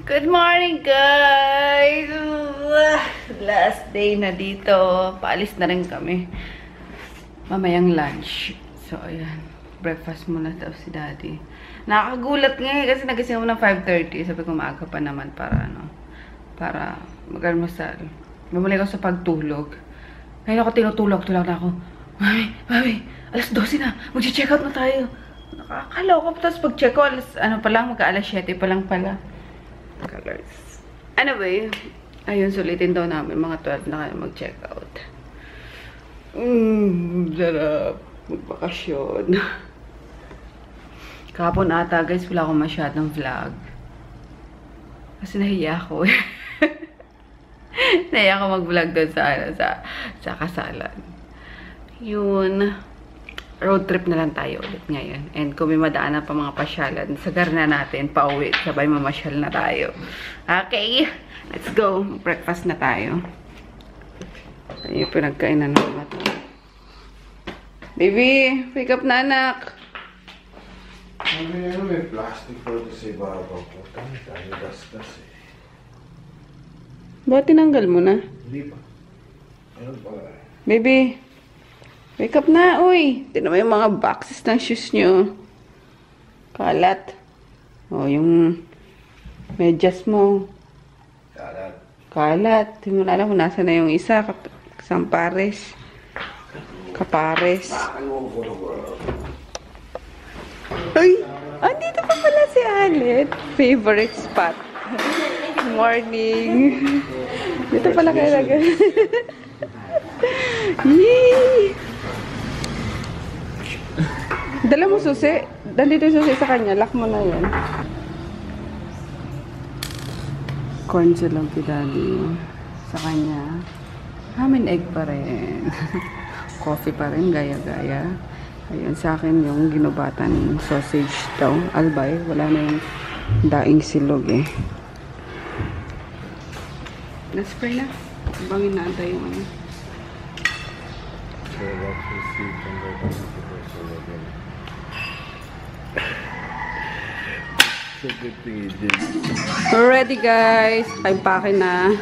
Good morning, guys! Last day na dito. Paalis na rin kami. Mamayang lunch. So, ayan. Breakfast muna daw si Daddy. Nakakagulat nga eh, kasi nagising ako ng 5:30. Sabi ko, maaga pa naman para mag-almusal. Bumalik ako sa pagtulog. Ngayon ako tinutulog na ako. Mami, alas 12 na. Mag-check out na tayo. Nakakalaw ko. Tapos pag-check ko, magka-alas 7 pa lang pala. Colors. Anyway, ayun, sulitin daw namin. Mga 12 na kayo mag-check out. Sarap. Magbakasyon. Kahapon ata, guys, wala akong masyadong vlog. Kasi nahiya ako. Nahiya ako mag-vlog doon sa kasalan. Yun. Road trip na lang tayo ulit ngayon. And kung may madaanan pa mga pasyalan, sagar na natin, pauwi. Sabay mamasyal na tayo. Okay, let's go. Breakfast na tayo. Ayun, pinagkainan na naman. Baby, wake up na, anak. May plastic po ito sa ibabaw ko. Tayo gasgas eh. Ba't tinanggal mo na? Hindi pa. Ano ba? Baby, wake up na, uy. Tignan mo yung mga boxes ng shoes nyo. Kalat. O, yung medyas mo. Kalat. Kalat. Hindi mo na alam kung nasa na yung isa. Kapares. Ay! Andito pa pala si Alet. Favorite spot. Morning. Dito pala kayo lagay. Yee! Dala mo susi. Dandito yung susi sa kanya. Lock mo na yan. Corn silog kay Daddy. Sa kanya. Ham and egg pa rin. Coffee pa rin. Gaya-gaya. Ayun, sa akin yung ginubatan sausage daw. Albay. Wala na yung daing silog eh. Na-spray na. Bangin na ata yung ano. Ready guys. Paimpake na.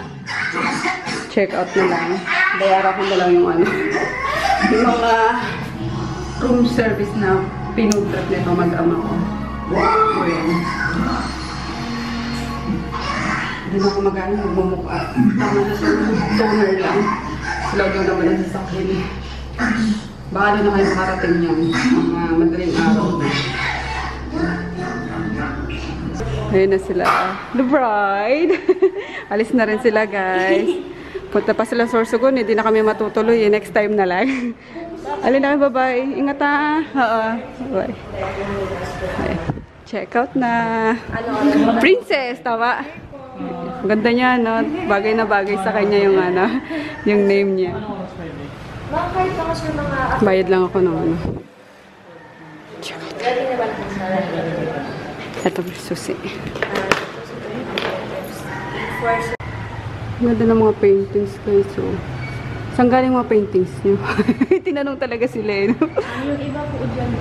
Check out na lang. Bayaran ko na lang yung ano. Yung mga room service na pinutrap nito mag-ama ko. Ayan. Hindi na ako magmumukha. Tama na sa toner lang. Sila daw naman ang sasakyan eh. Baka na kayo makarating yan. Mga madaling araw na. Ayun na sila. The bride! Alis na rin sila, guys. Punta pa sila Sorsogon. Hindi na kami matutuloy. Next time na lang. Alin na kayo, bye-bye. Ingat ha. Oo. Bye. Check out na. Princess, tama? Ganda niya, no? Bagay na bagay sa kanya yung ano, yung name niya. Bayad lang ako ng ano. Check out. Ito, susi. Ganda ng mga paintings, guys. So, saan galing mga paintings niyo? Tinanong talaga sila, eh. Yung iba po dyan,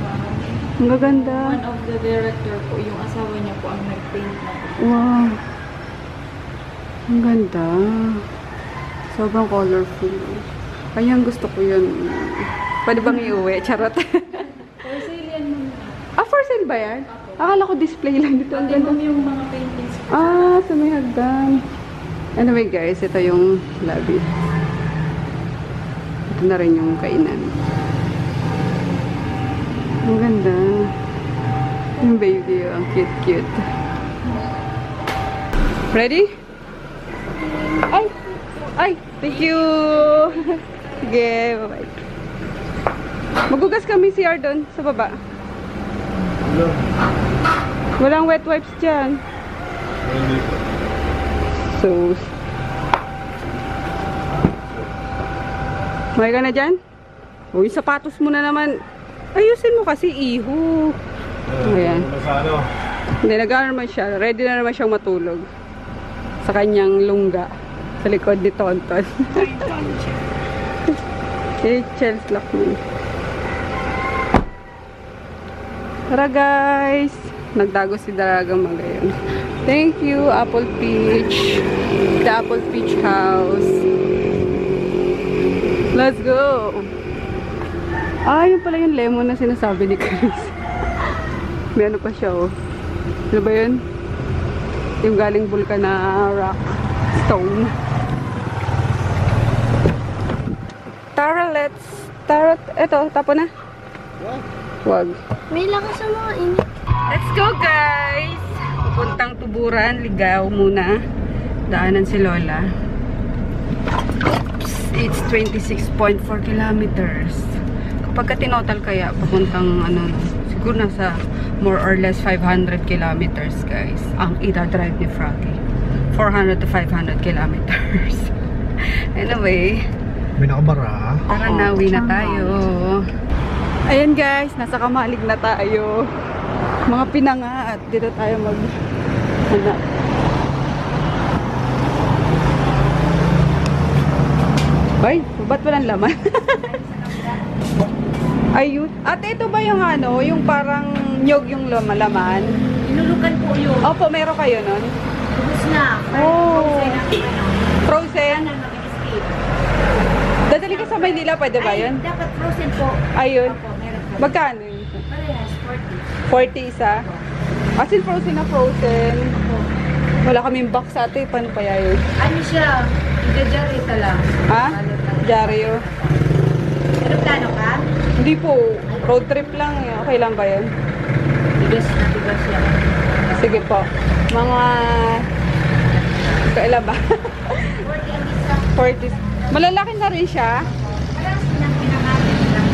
Ang gaganda. one of the director po, yung asawa niya po ang nag-paint na. Wow. Ang ganda. Sobrang colorful. Ayan, gusto ko yun. Pwede bang iuwi? Charot. For sale yan muna. For sale ba yan? Akala ko display lang dito. Ang Pati ganda. yung mga paintings po. Sa may hagdan. Anyway guys, ito yung lobby. Ito na rin yung kainan. Ang ganda. Yung baby, ang cute-cute. Ready? Ay! Thank you! Sige, bye-bye. Magugas kami CR doon, sa baba. Walang wet wipes dyan. So, may ka na dyan? Uy, sapatos mo na naman. Ayusin mo kasi, iho. Ayan. Hindi, nag-ano naman siya. Ready na naman siyang matulog. Sa kanyang lungga. Sa likod ni Tonton. Chels lock mo. Tara guys! Nagdago si Dalagang Magayon. Thank you, Apple Peach. The Apple Peach House. Let's go! Ah, yun pala yung lemon na sinasabi ni Chris. May ano pa siya, oh. Ano ba yun? Yung galing bulkan na rock stone. Tara, eto, tapo na. Wag. May lakas sa mga init. Let's go, guys! Pupuntang Tuburan, Ligaw muna. Daanan si Lola. It's 26.4 kilometers. Kapag ka tinotal kaya, papuntang ano, siguro nasa more or less 500 kilometers, guys. Ang ida-drive ni Froggy. 400 to 500 kilometers. Anyway, May nakabara. tara na, uwi na tayo. Ayan, guys, nasa Kamalig na tayo. Mga pinanga at dito tayo mag-hanap. Ay, ba't walang laman? Ayun. Ate, ito ba yung ano, yung parang nyog yung laman? Inulukan po yun. Opo, meron kayo nun? Ubus na. Oh. Frozen Frozen? na mag-escape. Dadali ka sa Maynila, pwede ba yun? Dapat frozen po. Ayun. Opo, meron po. Magkano yun? Parehas, 40. 40 isa? As in frozen na frozen. Opo. Wala kaming box ate, paano kaya yun? Ano siya? Ida-jarita lang. Ha? Balot lang. Diaryo? Aeroplano ka? Hindi po. Road trip lang. Okay lang ba yun? Bigas na bigas siya. Sige po. Mga... Kailan ba? 40 ang isa. 40. Malalaki na rin siya. Parang sinang pinangalan lang.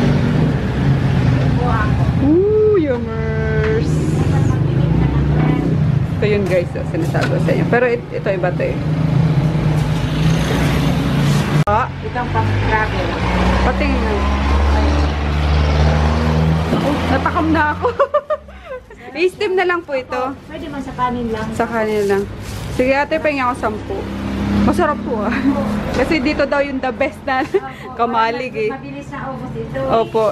Kuha ako. Ooh, yummers. Dapat magpilit ka ng brand. Ito yun guys, oh, sinasabi ko sa inyo. Pero ito iba to eh. Ah, Itong pang-travel. patingin. Oh, natakam na ako. I-steam na lang po ito. Pwede man sa kanin lang. Sa kanila lang. Sige ate, pahingi ako 10. Masarap po ah. Kasi dito daw yung the best na Kamalig eh. Mabilis na ubos ito. Opo.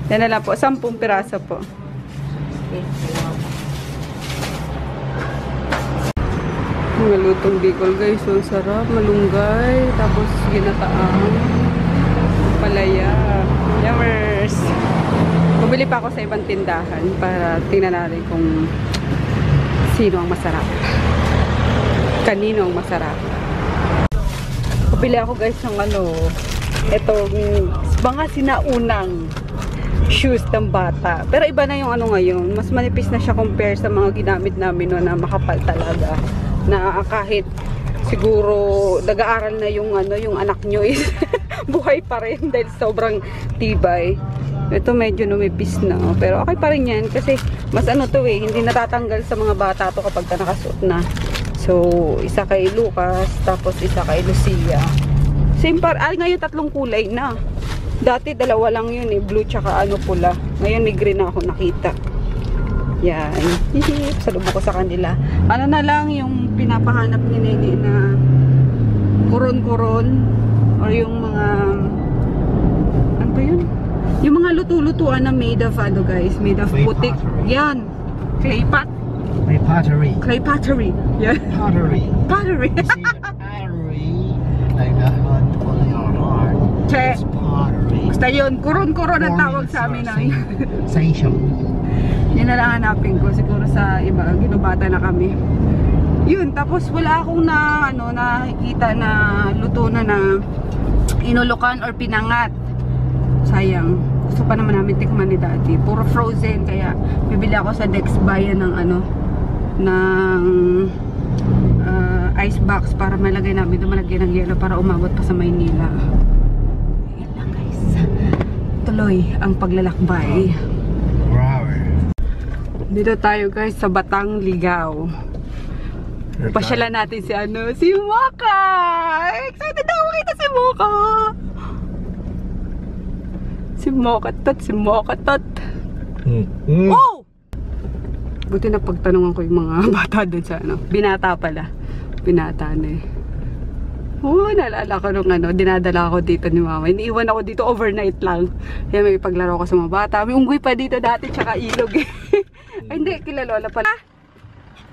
Yan na lang po. 10 piraso po. Mga lutong Bicol guys. So, sarap. Malunggay. Tapos ginataang palaya. Yummers. Bumili pa ako sa ibang tindahan para tingnan natin kung sino ang masarap. Kanino ang masarap. Bumili ako guys ng ano, etong mga sinaunang shoes ng bata. Pero iba na yung ano ngayon. Mas manipis na siya compare sa mga ginamit namin no, na makapal talaga. Na kahit siguro nag-aaral na yung ano, yung anak nyo is buhay pa rin dahil sobrang tibay. Ito medyo numipis na. Pero okay pa rin yan kasi mas ano to eh, hindi natatanggal sa mga bata to kapag nakasuot na. So, isa kay Lucas, tapos isa kay Lucia. Same ngayon 3 kulay na. Dati 2 lang yun eh, blue tsaka ano pula. Ngayon may green na ako nakita. Yan. Salubo ko sa kanila. Ano na lang yung pinapahanap ni Nene na kuron-kuron or yung mga ano ba yun? Yung mga luto-lutuan na made of ano guys, made of Clay putik. pottery. Yan. Clay pot. May pottery. Clay pottery. Yan. Pottery. Pottery. You see the pottery? Like that one pulling our heart. Che. It's pottery. Basta yun, kuron-kuron ang tawag sa amin ng. Sensation. Yun na lang hanapin ko. Siguro sa iba, ginubata na kami. Yun, tapos wala akong na, ano, nakikita na luto na inulukan or pinangat. Sayang. Gusto pa naman namin tikman ni Daddy. Puro frozen, kaya bibili ako sa Dex Bayan ng ano, ng ice box para malagay namin ito, malagay ng yelo para umabot pa sa Maynila. Yan lang guys. Tuloy ang paglalakbay. Wow. Dito tayo guys sa Batang Ligaw. Pasyalan natin si ano, si Mocha! Excited ako makita si Mocha! Si Mocha tot, si Mocha tot. Oh! Buti na pagtanungan ko yung mga bata doon sa ano. Binata pala. Binata na eh. Oo, naalala ko nung dinadala ako dito ni mama. Iniiwan ako dito overnight lang. Kaya may paglaro ko sa mga bata. May unggoy pa dito dati, tsaka ilog eh. Ay, hindi, kila Lola pala.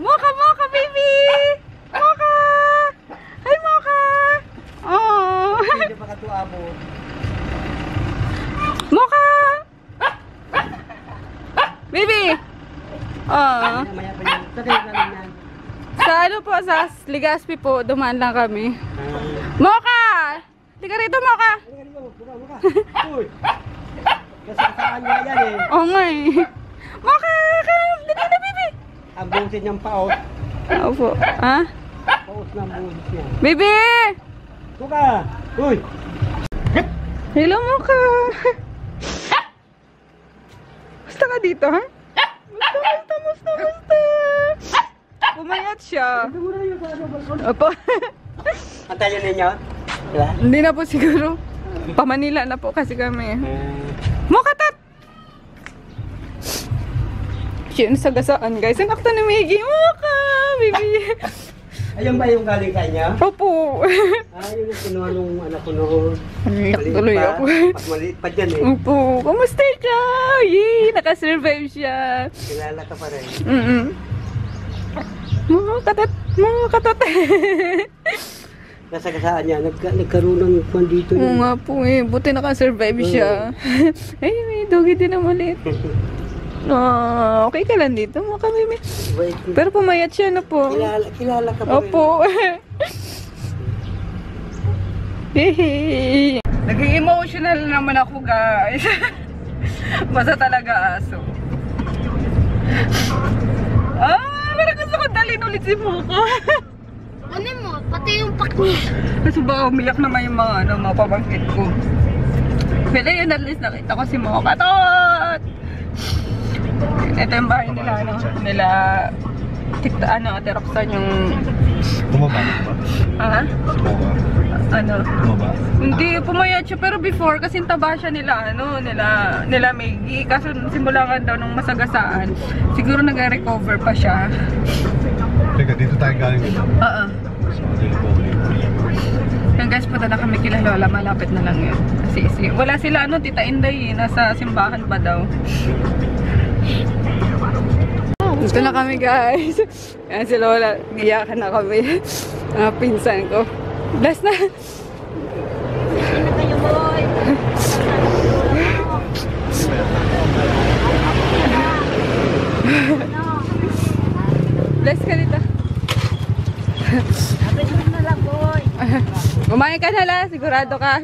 Mocha, Mocha, baby! Mocha! Hi, Mocha! Oh! Hindi pa katuwa mo. Mocha! Baby! Oh. Maya pa yan. Sa kayo namin yan. Sa ano po, sa Legazpi po, dumaan lang kami. Mocha! Tika rito, Mocha! Buka. Uy! Kasasaan nga yan eh. Oo nga eh. Mocha! Dito na, baby! Ang busit niyang paot. Opo. Ha? Paot na ang busit niya. Baby! Buka! Uy! Hello, Mocha! Basta ka dito, ha? Basta. Pumayat siya. Opo. Antayin ninyo? Diba? Hindi na po siguro. Pa-Manila na po kasi kami. Mocha, tat! Siya yung sagasaan, guys. Ang akta ni Miggy. Mocha! Baby! Ayun ba yung galing kanya? Opo. Yun yung kinuha nung anak ko noon. Iyak tuloy ako. Maliit pa dyan eh. Opo. Kamusta ka? Yay! Nakasurvive siya. Kilala ka pa rin. Mga katat. Kasagasaan niya, nagkaroon ng kwan dito Oo yun. nga po eh. Buti nakasurvive siya. Ay, may doggy din na maliit. Okay ka lang dito, mga kamimi. Wait, Pero pumayat siya na po. kilala ka pa rin. Opo. Hehe. Naging emotional naman ako, guys. Basta talaga aso. Parang gusto ko dalhin ulit si Mocha. Ano mo? Pati yung pakni. Kasi ba umiyak naman yung mga pamangkin ko. Pero yun, at least nakita ko si Mocha. Tot! Ito yung bahay nila, Ate Roxanne yung... Bumaba na ba? Ha? Bumaba? Ano? Bumaba? Hindi, pumayat siya. Pero before, kasi taba siya nila Maggie. Kaso simula nga daw nung masagasaan, siguro nag-recover pa siya. Teka, dito tayo galing dito. Oo. So, dito po dito. Yan guys, punta na kami kila Lola. Malapit na lang yun. Kasi wala sila, Tita Inday, nasa simbahan pa daw. Dito na kami, guys. Yan si Lola. Giyakan na kami. Mga pinsan ko. Bless na. Sino kayo, boy? Bless ka dito. Sabi naman na lang, boy. Kumain ka na lang. Sigurado ka.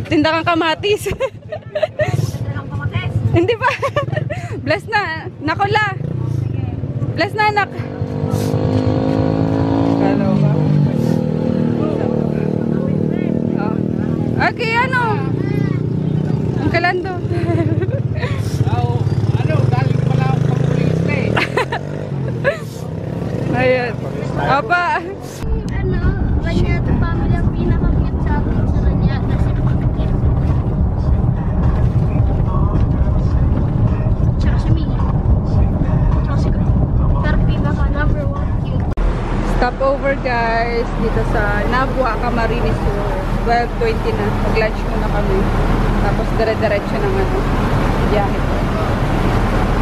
Tinda kang kamatis. Hindi pa. Bless na. Nakola. Bless na, anak. Ano ba? Okay, ano? Ang kalando. Galing pala ako sa pulis na eh. Ayan. Apa. Ano, Ranyata family ang pinaka-cute sa atin sa Ranyata. Si Pakit. Tsaka si Miggy. Tsaka si Gro. Pero pinaka-number 1 cute. Stopover, guys. Dito sa Nabua, Camarines Sur. 12:20 na. Mag-lunch muna kami. Tapos dire-diretso naman. Biyahe po.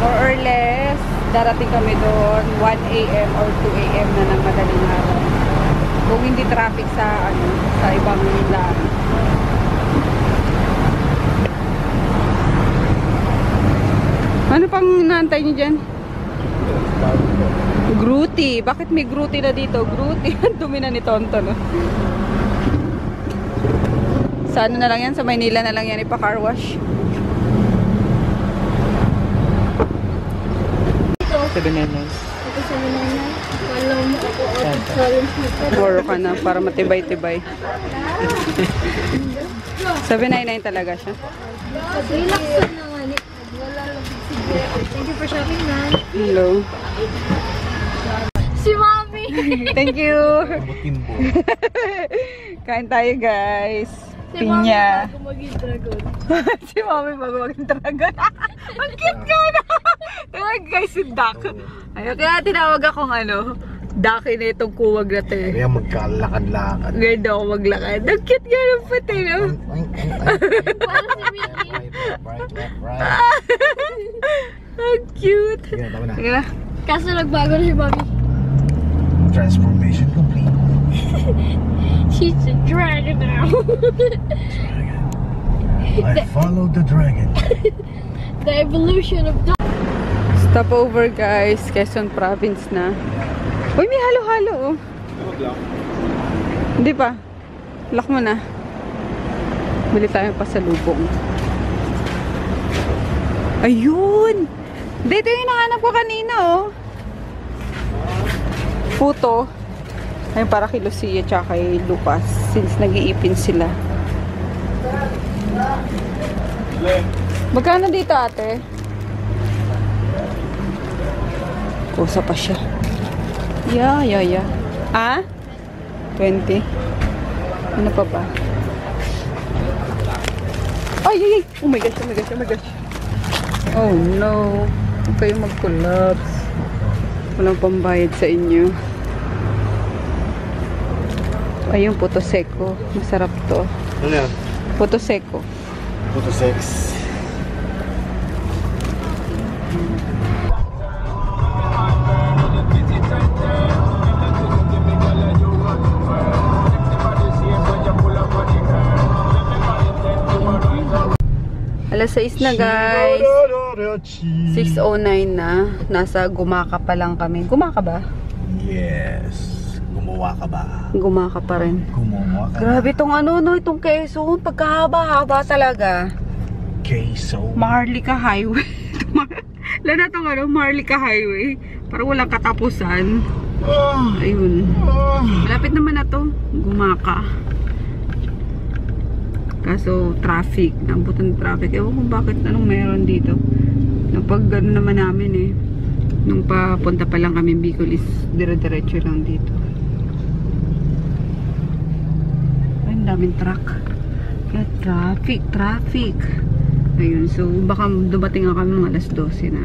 More or less, darating kami doon 1 AM or 2 AM na ng madaling araw. Kung hindi traffic sa ibang daan. Ano pang inaantay niyo dyan? Grootty. Bakit may Grootty na dito? Grootty. Dumi na ni Tonto, no? Sa ano na lang yan? Sa Maynila na lang yan ipa-car wash. 799. Ito sa Minana. Wala mo ako out sa yung super. Moro ka na para matibay-tibay. 799 talaga siya. Relax na nga ni. Wala lang sige. Thank you for shopping, man. Hello. Si Mami. Thank you. Timbo. Kain tayo, guys. Si Pinya. Mami bago maging dragon. Si Mami bago maging dragon. Ang cute ka na. Tawag guys, si Duck. Ayun, kaya tinawag akong Daki na itong kuwag na to eh. Kaya magkalakad-lakad. Ganda ako maglakad. Ang cute nga ng pati, no? Parang si Mickey. Right, left, right. Ang cute. Sige, tama na. Sige na. Kaso nagbago na si Bobby. Transformation complete. She's a dragon now. I followed the dragon. The evolution of dog. Stopover guys. Quezon Province na. Uy, may halo-halo oh. Hindi pa. Lock mo na. Bili tayo pa sa lubong. Ayun! Dito yung hinahanap ko kanina oh. Puto. Ayun para kay Lucia tsaka kay Lucas. Since nag-iipin sila. Magkano dito ate? Kusa pa siya. Yeah. Ah? 20. Ano pa ba? Ay! Oh my gosh. Oh no. Huwag kayong mag-collapse. Walang pambayad sa inyo. Ayun, puto seco. Masarap to. Ano yan? Puto seco. Puto sex. Alas 6 na guys. 6:09 na. Nasa Gumaka pa lang kami. Gumaka ba? Yes. Gumawa ka ba? Gumaka pa rin. Gumawa ka. Grabe tong ano no, itong Quezon. Pagkahaba-haba talaga. Queso. Maharlika Highway. Lala tong ano, Maharlika Highway. Parang walang katapusan. Ayun. Malapit naman na to. Gumaka. Kaso traffic. Nabutan traffic. Ewan kung bakit anong meron dito. Napag gano'n naman namin eh. Nung papunta pa lang kami Bicol is dire-diretso lang dito. Ay, ang daming truck. Kaya traffic. Ayun, so baka dumating nga kami mga alas 12 na.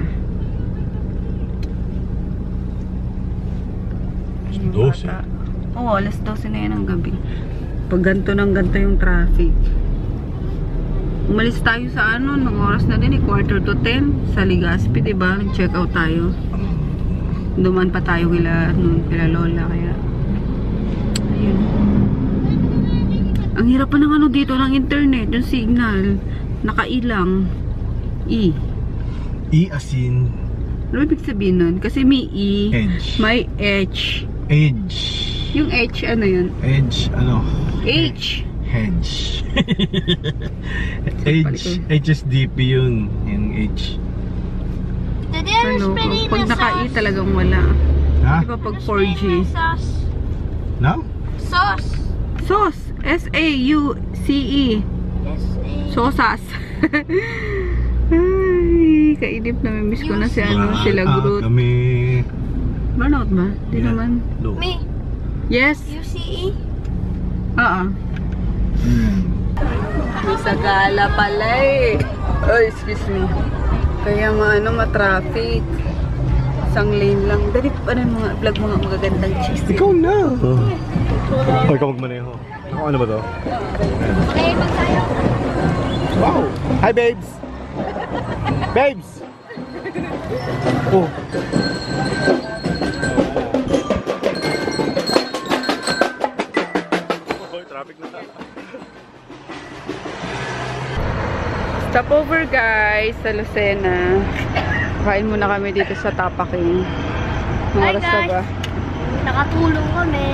Alas 12? Oo, alas 12 na yan ang gabi. Pag ganto yung traffic. Umalis tayo sa ano, nung oras na din 9:45 sa Legazpi, diba? Check out tayo. Duman pa tayo kila Lola, kaya ayun. Ang hirap pa ng ano dito ng internet, yung signal. Nakailang. E asin. Ano ibig sabihin nun? Kasi may E, Edge. may H. Edge. Yung H, ano yun? Edge, ano? H. Hedge. HSDP yun. Yung H. Daddy, Ano, pag naka-E talagang wala. Ha? Diba pag 4G? Sauce. No? Sauce. Sauce. S-A-U-C-E. Sosas. Ay, kainip na miss ko na si ano, sila Groot. Kami. Burnout ba? Di naman. Me. Yes. UCE. May sagala pala eh. Oh, excuse me. Kaya ma-traffic. Isang lane lang. Dali pa rin mga vlog mga magagandang cheese. Ikaw na. Ikaw magmaneho. Ano ba to? Okay, magtayo. Wow! Hi, babes! Babes! Oh! Traffic na. Stopover guys sa Lucena. Kain muna kami dito sa Tapaking. Hi, Oras na ba? Nakatulong kami.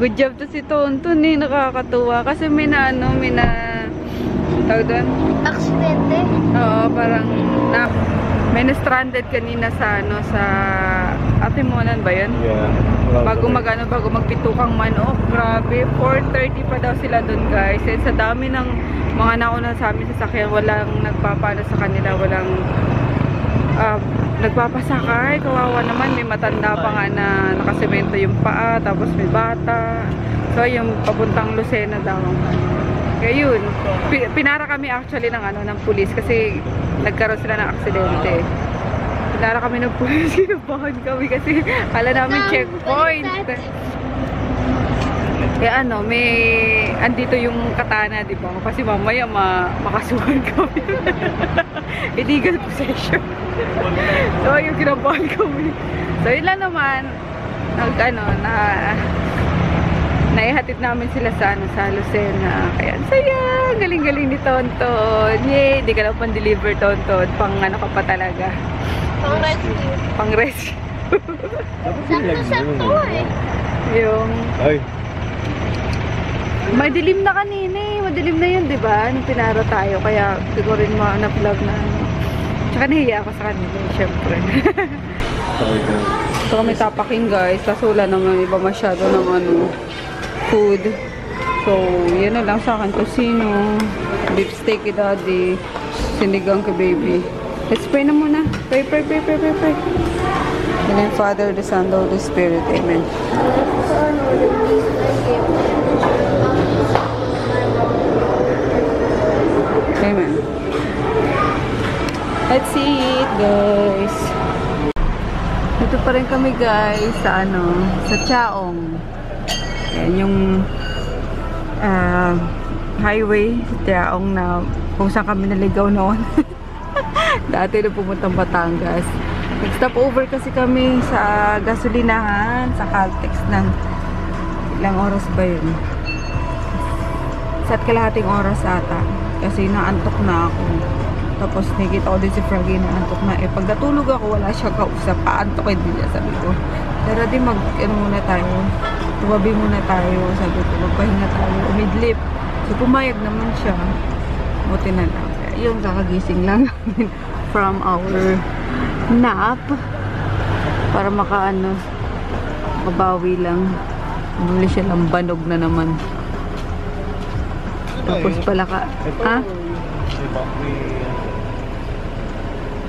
Good job to si Tonton eh. Nakakatuwa. Kasi may na tawag doon? Aksidente. Oo, parang may na-stranded kanina sa sa Atimonan ba yun? Yeah. Bago magpitukang manok. Grabe, 4:30 pa daw sila doon guys. And sa dami ng mga nauna sa amin sasakyan, walang nagpapano sa kanila, walang nagpapasakay. Kawawa naman, may matanda pa nga na nakasemento yung paa, tapos may bata. So yung papuntang Lucena daw. Kaya yun, pinara kami actually ng pulis kasi nagkaroon sila ng aksidente. Lara kami ng pulis, kinabahan kami kasi kala namin checkpoint. Kaya ano, andito yung katana, di ba? Kasi mamaya makasuhan kami. Illegal possession. So, yung kinabahan kami. So, yun lang naman. Naihatid namin sila sa Lucena. Kaya, saya! Galing-galing ni Tonton. Yay! Di ka lang pang-deliver, Tonton. Pang ano ka pa talaga. Pang rescue. Pang rescue. Sakto eh. Yung... Ay. Madilim na kanina eh. Madilim na yun, di ba? Nung pinaro tayo. Kaya, siguro rin na-vlog na ano. Tsaka nahiya ako sa kanila, syempre. So, kami tapaking guys. Kaso wala naman iba masyado ng ano, food. So, yan na lang sa akin. Tosino, beef steak kay daddy, sinigang kay baby. Let's pray na muna. Pray. In the name of Father, the Son, the Holy Spirit. Amen. Amen. Let's eat, guys. Dito pa rin kami, guys, sa sa Chaong. Yan yung highway sa Chaong na kung saan kami naligaw noon. Dati na pumuntang Batangas. Nag-stop over kasi kami sa gasolinahan, sa Caltex ng ilang oras ba yun? Isa't kalahating oras ata. Kasi naantok na ako. Tapos nakita ko din si Froggy na antok na. Eh, pag natulog ako, wala siyang kausap. Paantok din niya, sabi ko. Pero di muna tayo. Tumabi muna tayo. Sabi ko, magpahinga tayo. Umidlip. So, pumayag naman siya. Buti na lang. Yung kakagising lang namin from our nap. Para mabawi lang. Bumili siya ng banog na naman. Tapos pala ka. Ha?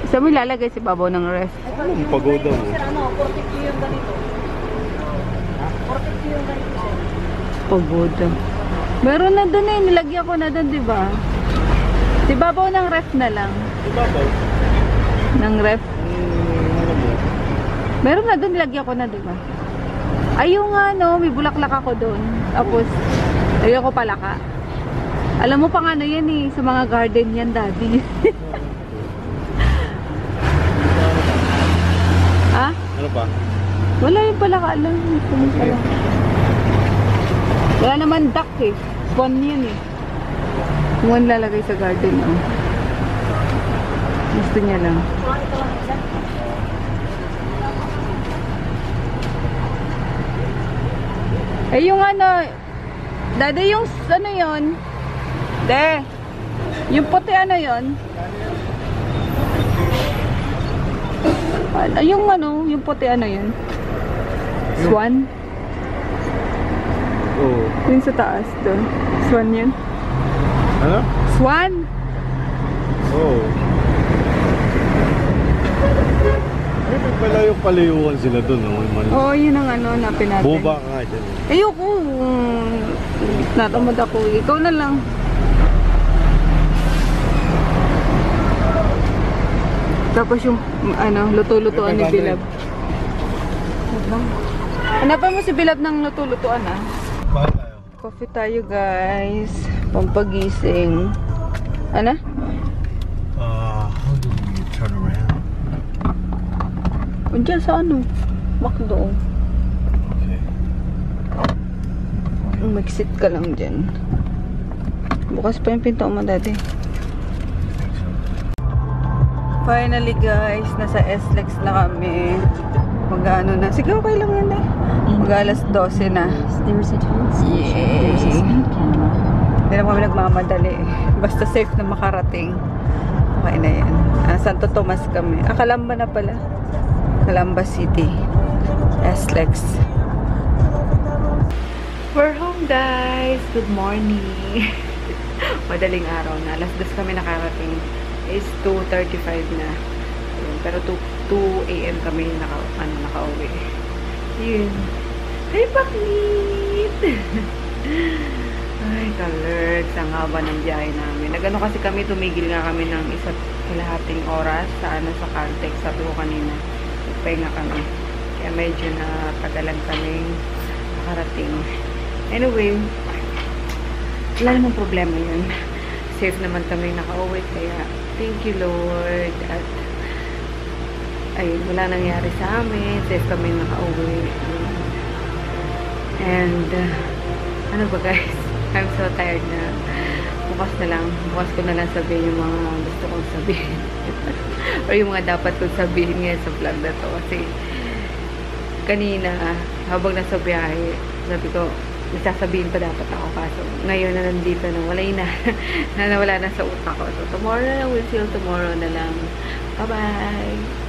Saan mo ilalagay si babaw ng ref? Ang pagoda mo. Pagoda. Meron na dun eh. Nilagyan ko na dun, diba? Si babaw ng ref na lang. Si babaw? Ng ref. Meron na dun. Nilagyan ko na, diba? Ayun nga, no. May bulaklak ako dun. Tapos, lagyan ko palaka. Alam mo pa nga yan eh. Sa mga garden yan, daddy. Ha? Ano pa? Wala yung palaka. Alam mo pala. Wala naman duck eh. Swan yan eh. Swan lalagay sa garden. Oh. Gusto niya lang. Eh yung Dada yung yun? De. Yung puti yun? Yung puti yun? Swan? Oo. Yung sa taas doon. Swan yun? Ano? Swan? Oo. Ay, pala yung palayuan sila doon. Oo, yun ang napin natin. Buba ka nga dyan. Ayoko. Natamad ako. Ikaw na lang. Tapos yung luto-lutuan ni Bilab. Hanapan mo si Bilab ng luto-lutuan ah. Bakit tayo? Coffee tayo guys. Pampagising. Ano? How do you turn around? Diyan sa Macdo. Okay. Mag-sit ka lang dyan. Bukas pa yung pinto mo dati. Finally guys, nasa SLEX na kami. Mag-ano na. Sige, okay lang yan eh. Mag-alas 12 na. Yay! Hindi naman kami nagmamadali. Basta safe na makarating. Okay na yan. Santo Tomas kami. Calamba na pala. Calamba City. SLEX. We're home guys. Good morning. Madaling araw na. Alas 2 kami nakarating. Is 2:35 na. Pero 2 AM kami nakauwi. Yun. Hey, Bakit! Ay, kalert. Ang haba ng biyahe namin. Nagano kasi kami, tumigil nga kami ng isa't kalahating oras sa sa Caltex. Sabi ko kanina, magpahinga kami. Kaya medyo natagalan kaming nakarating. Anyway, wala namang problema yun. Safe naman kami nakauwi. Kaya, thank you Lord. At, ayun, wala nangyari sa amin. Safe kami nakauwi. And, ano ba guys? I'm so tired na. Bukas ko na lang sabihin yung mga gusto kong sabihin. Or yung mga dapat kong sabihin ngayon sa vlog na to. Kasi, kanina, habang nasa biyahe, sabi ko, isasabihin pa dapat ako. Kaso, ngayon na nandito na, nawala na sa utak ko. So, tomorrow na lang. We'll see you tomorrow na lang. Bye-bye!